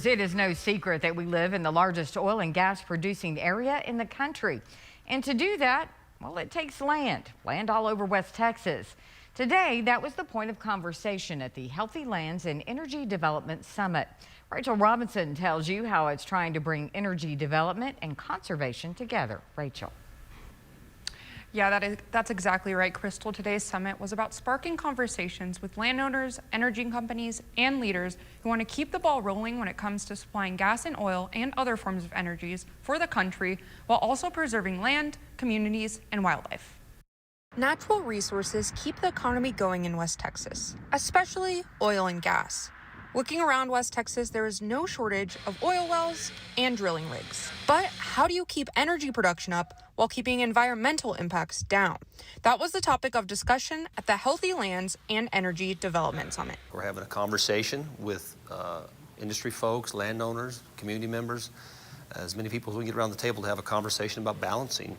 It is no secret that we live in the largest oil and gas producing area in the country. And to do that, well, it takes land all over West Texas. Today, that was the point of conversation at the Healthy Lands and Energy Development Summit. Rachel Robinson tells you how it's trying to bring energy development and conservation together. Rachel. Yeah, that's exactly right, Crystal. Today's summit was about sparking conversations with landowners, energy companies, and leaders who want to keep the ball rolling when it comes to supplying gas and oil and other forms of energies for the country, while also preserving land, communities, and wildlife. Natural resources keep the economy going in West Texas, especially oil and gas. Looking around West Texas, there is no shortage of oil wells and drilling rigs. But how do you keep energy production up while keeping environmental impacts down? That was the topic of discussion at the Healthy Lands and Energy Development Summit. We're having a conversation with industry folks, landowners, community members, as many people as we can get around the table to have a conversation about balancing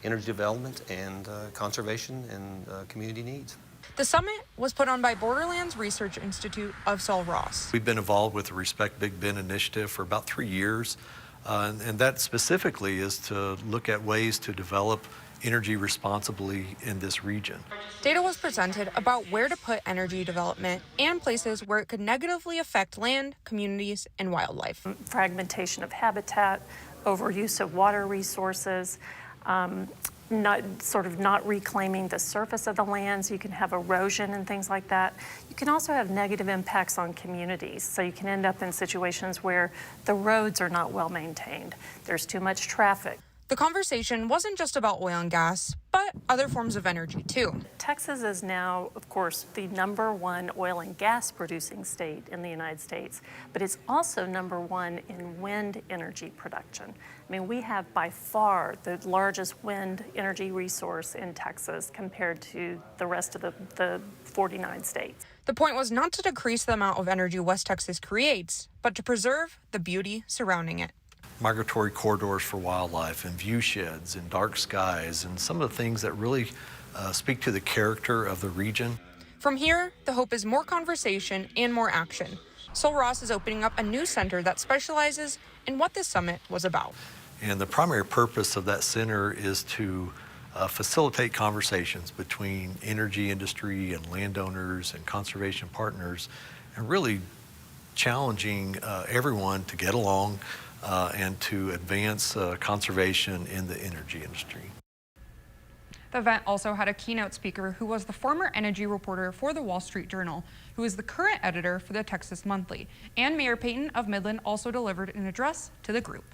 energy development and conservation and community needs. The summit was put on by Borderlands Research Institute of Sul Ross. We've been involved with the Respect Big Bend initiative for about 3 years, and that specifically is to look at ways to develop energy responsibly in this region. Data was presented about where to put energy development and places where it could negatively affect land, communities, and wildlife. Fragmentation of habitat, overuse of water resources, not reclaiming the surface of the lands. You can have erosion and things like that. You can also have negative impacts on communities. So you can end up in situations where the roads are not well maintained. There's too much traffic. The conversation wasn't just about oil and gas, but other forms of energy too. Texas is now, of course, the #1 oil and gas producing state in the United States, but it's also #1 in wind energy production. I mean, we have by far the largest wind energy resource in Texas compared to the rest of the 49 states. The point was not to decrease the amount of energy West Texas creates, but to preserve the beauty surrounding it. Migratory corridors for wildlife and view sheds and dark skies and some of the things that really speak to the character of the region. From here, the hope is more conversation and more action. Sul Ross is opening up a new center that specializes in what this summit was about. And the primary purpose of that center is to facilitate conversations between energy industry and landowners and conservation partners, and really challenging everyone to get along and to advance conservation in the energy industry. The event also had a keynote speaker who was the former energy reporter for the Wall Street Journal, who is the current editor for the Texas Monthly. And Mayor Payton of Midland also delivered an address to the group.